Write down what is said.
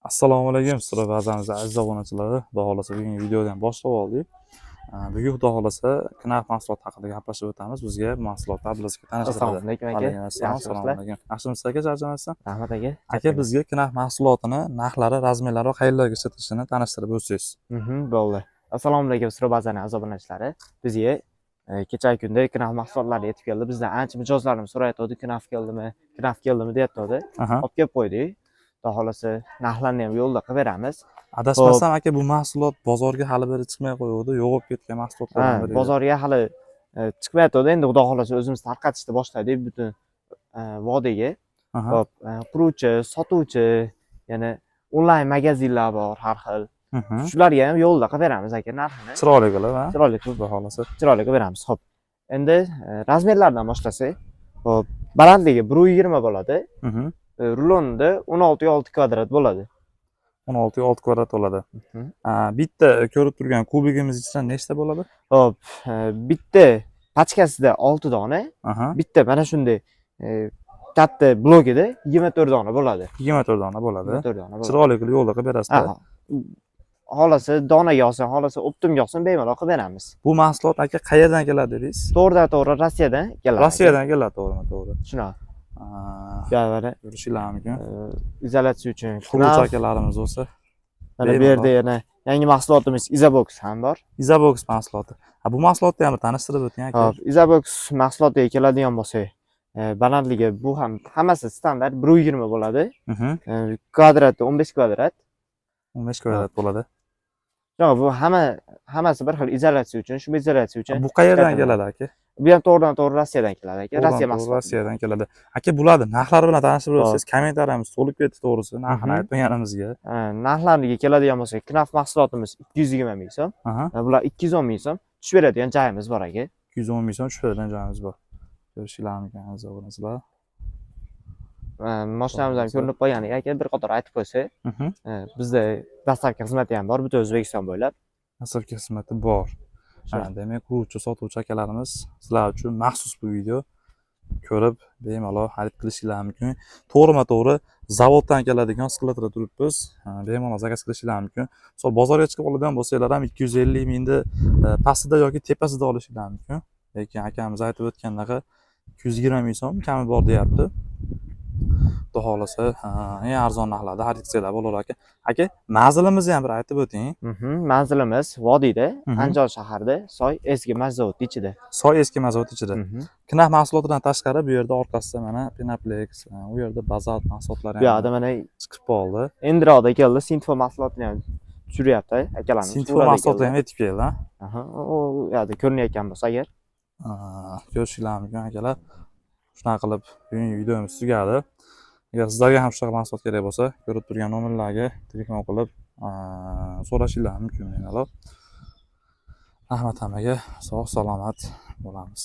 Assalomu alaykum, sizlar ba'zimiz aziz obunachilari. Xudo xolasa bugungi videodan boshlab oldik. Bugun xudo xolasa knaf mahsulot haqida gaplashib o'tamiz. Bizga mahsulotlar bizga tanishtiradi. Assalomu alaykum aka. Alaykum assalom. Assalomu alaykum. Yaxshimisiz aka, charchamasdan? Rahmat aka. Aka bizga knaf mahsulotini, narxlari, razmerlari va qayerlarga sotilishini tanishtirib o'tsangiz. Bo'ldi. Assalomu alaykum sizlar ba'zani aziz obunachilari. Bizga kecha kunda knaf mahsulotlari yetib keldi. Bizdan ancha mijozlarimiz so'rayotdi, knaf keldimi deyapti. Olib kelib qo'ydik. Xudo xolasa narxlarni ham yo'lda qilib beramiz. Adashmasam aka, bu mahsulot bozorga hali beri chiqmay qo'ydi, yo'qolib ketgan mahsulotlardan biri. Bozorga hali chiqmayotdi. Endi xudo xolasa o'zimiz tarqatishni boshladik butun vodiyga. Hop, quruvchi, sotuvchi, yana onlayn magazinlar bor har xil. Shularga ham yo'lda qilib beramiz aka narxini. Chiroyli qilib, ha? Chiroyli qilib, xudo xolasa. Chiroyli qilib beramiz. Hop. Endi razmerlardan boshlasak, hop, balandligi 1.20 bo'ladi. Rulonda 16x6 kvadrat bo'ladi. 16x6 kvadrat bo'ladi. Bitta ko'rib turgan kubigimiz ichida nechta bo'ladi? Hop, bitta pachkasida 6 dona, bitta mana shunday katta blogida 24 dona bo'ladi. 24 dona bo'ladi. 24 dona bo'ladi. Chiroyli qilib yo'lda qilib berasiz. Xolasa donaga olsin, xolasa optimga olsin bemalol qilib beramiz. Bu mahsulot aka qayerdan keladi dedingiz? To'g'ridan-to'g'ri Rossiyadan keladi. Rossiyadan keladi, to'g'ri. Shunaqa. Mana ko'rishinglar mumkin. Izolyatsiya uchun quruvchi akalarimiz bo'lsa. Mana bu yerda yana yangi mahsulotimiz Izabox ham bor. Izabox mahsuloti. Bu mahsulotni ham tanishtirib o'ting aka. Hop, Izabox mahsulotiga keladigan bo'lsak, balandligi bu ham hammasi standart 1.20 bo'ladi. Kvadrati 15 kvadrat. 15 kvadrat bo'ladi. Yo'q, bu hammasi bir xil izolyatsiya uchun, shu izolyatsiya uchun. Bu qayerdan keladi aka? Bu ham to'g'ridan-to'g'ri Rossiyadan keladi aka. Rossiya mahsuloti. Rossiyadan keladi. Aka, bularni narxlari bilan tanishtirib o'tsangiz, kommentariyamiz to'lib ketdi to'g'risi, narxini aytmaganimizga. Narxlariga keladigan bo'lsak, knaf mahsulotimiz 220 ming so'm. Bular 210 ming so'm. Tushib beradigan joyimiz bor aka. 210 ming so'm tushib beradigan joyimiz bor. Ko'rishinglar mumkin, aziz obunachillar. Mashinamiz ham ko'rinib qolganiga aka bir qator aytib qo'ysak, bizda dastavka xizmati ham bor, butun O'zbekiston bo'ylab. Dastavka xizmati bor. Demak, quruvchi, sotuvchi akalarimiz sizlar uchun maxsus bu video ko'rib, bemalol xarid qilishingiz mumkin. To'g'rima-to'g'ri zavoddan keladigan skladda turibmiz. Bemalol zakaz qilishingiz mumkin. Misol bozorga chiqib oladigan bo'lsanglar ham 250 mingni pastida yoki tepasida olishingiz mumkin. Lekin akamiz aytib o'tgandaqa 220 ming so'm kami bor deyapti. Xudo xolasa, eng arzon narxlarda xarid qilsanglar bo'lar aka. Aka, manzilimizni ham bir aytib o'ting. Manzilimiz Vodiyda, Andijon shahrida, Soy eski mazavod ichida. Soy eski mazavod ichida. Knaf mahsulotidan tashqari bu yerda orqasida mana Pinaplex, u yerda Bazalt mahsulotlari ham. Bu yerda mana chiqib qoldi. Endiroqda keldi, Sintfo mahsulotini ham tushiryapti akalarimiz. Sintfo mahsuloti ham yetib keldi, ha? U yerda ko'rinayotgan bo'lsa agar. Ko'rishinglar mumkin akalar. Shunaqa qilib bugungi videomiz tugadi. Agar sizlarga ham shunaqa mahsulot kerak bo'lsa, ko'rib turgan nomerlarga telefon qilib so'rashinglar mumkin bemalol. Rahmat hammaga, sog' salomat bo'lamiz.